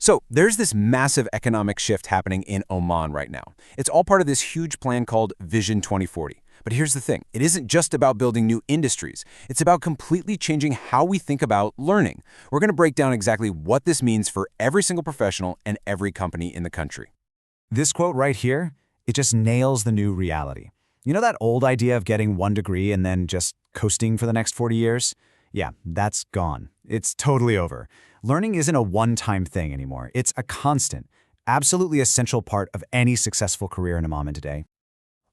So there's this massive economic shift happening in Oman right now. It's all part of this huge plan called Vision 2040. But here's the thing. It isn't just about building new industries. It's about completely changing how we think about learning. We're going to break down exactly what this means for every single professional and every company in the country. This quote right here, it just nails the new reality. You know that old idea of getting one degree and then just coasting for the next 40 years? Yeah, that's gone. It's totally over. Learning isn't a one-time thing anymore. It's a constant, absolutely essential part of any successful career in Oman today.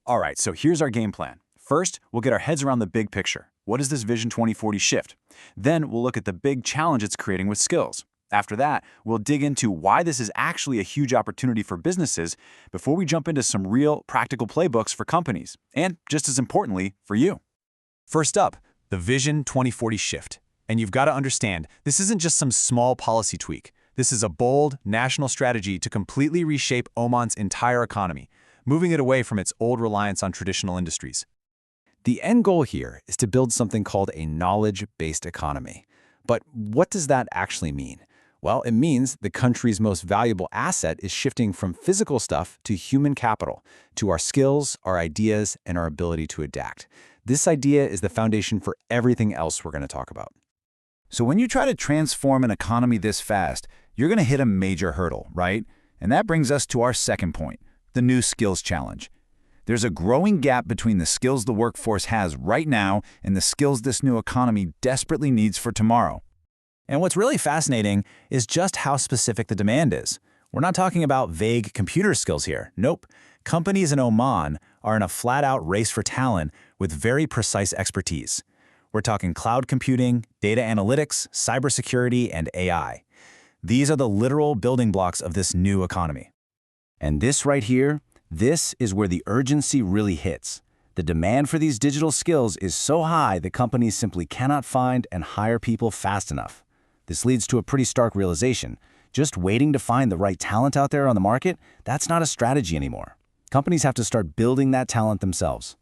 All right, so here's our game plan. First, we'll get our heads around the big picture. What is this Vision 2040 shift? Then we'll look at the big challenge it's creating with skills. After that, we'll dig into why this is actually a huge opportunity for businesses before we jump into some real practical playbooks for companies, and just as importantly, for you. First up, the Vision 2040 shift. And you've got to understand, this isn't just some small policy tweak. This is a bold, national strategy to completely reshape Oman's entire economy, moving it away from its old reliance on traditional industries. The end goal here is to build something called a knowledge-based economy. But what does that actually mean? Well, it means the country's most valuable asset is shifting from physical stuff to human capital, to our skills, our ideas, and our ability to adapt. This idea is the foundation for everything else we're going to talk about. So when you try to transform an economy this fast, you're going to hit a major hurdle, right? And that brings us to our second point, the new skills challenge. There's a growing gap between the skills the workforce has right now and the skills this new economy desperately needs for tomorrow. And what's really fascinating is just how specific the demand is. We're not talking about vague computer skills here. Nope. Companies in Oman are in a flat-out race for talent with very precise expertise. We're talking cloud computing, data analytics, cybersecurity, and AI. These are the literal building blocks of this new economy. And this right here, this is where the urgency really hits. The demand for these digital skills is so high that companies simply cannot find and hire people fast enough. This leads to a pretty stark realization. Just waiting to find the right talent out there on the market, that's not a strategy anymore. Companies have to start building that talent themselves.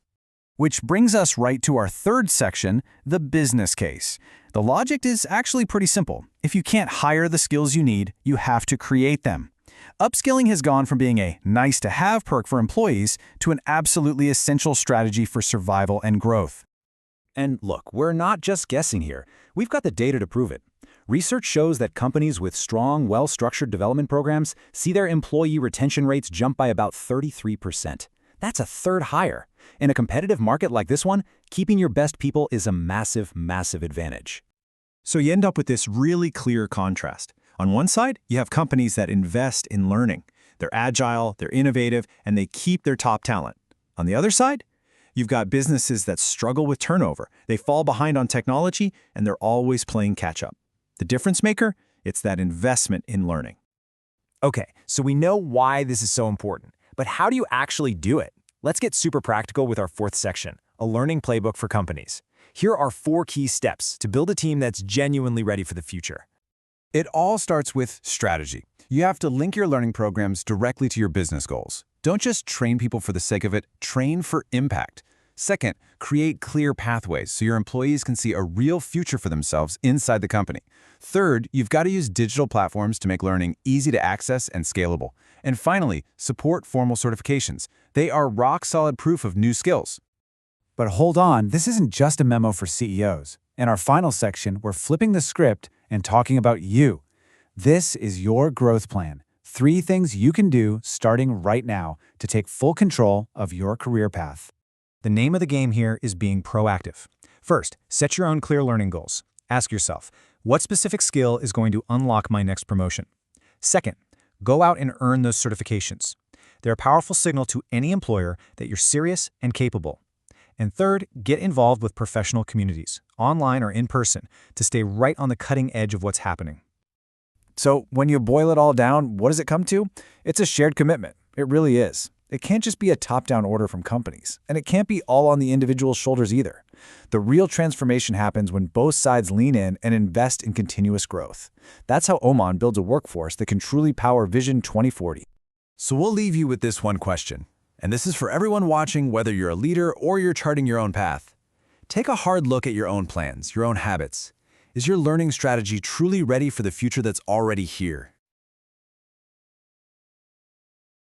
Which brings us right to our third section, the business case. The logic is actually pretty simple. If you can't hire the skills you need, you have to create them. Upskilling has gone from being a nice-to-have perk for employees to an absolutely essential strategy for survival and growth. And look, we're not just guessing here. We've got the data to prove it. Research shows that companies with strong, well-structured development programs see their employee retention rates jump by about 33%. That's a third higher. In a competitive market like this one, keeping your best people is a massive, massive advantage. So you end up with this really clear contrast. On one side, you have companies that invest in learning. They're agile, they're innovative, and they keep their top talent. On the other side, you've got businesses that struggle with turnover. They fall behind on technology, and they're always playing catch-up. The difference maker? It's that investment in learning. Okay, so we know why this is so important, but how do you actually do it? Let's get super practical with our fourth section, a learning playbook for companies. Here are 4 key steps to build a team that's genuinely ready for the future. It all starts with strategy. You have to link your learning programs directly to your business goals. Don't just train people for the sake of it, train for impact. Second, create clear pathways so your employees can see a real future for themselves inside the company. Third, you've got to use digital platforms to make learning easy to access and scalable. And finally, support formal certifications. They are rock-solid proof of new skills. But hold on, this isn't just a memo for CEOs. In our final section, we're flipping the script and talking about you. This is your growth plan. 3 things you can do starting right now to take full control of your career path. The name of the game here is being proactive. First, set your own clear learning goals. Ask yourself, what specific skill is going to unlock my next promotion? Second, go out and earn those certifications. They're a powerful signal to any employer that you're serious and capable. And third, get involved with professional communities, online or in person, to stay right on the cutting edge of what's happening. So when you boil it all down, what does it come to? It's a shared commitment. It really is. It can't just be a top-down order from companies, and it can't be all on the individual's shoulders either. The real transformation happens when both sides lean in and invest in continuous growth. That's how Oman builds a workforce that can truly power Vision 2040. So we'll leave you with this one question. And this is for everyone watching, whether you're a leader or you're charting your own path. Take a hard look at your own plans, your own habits. Is your learning strategy truly ready for the future that's already here?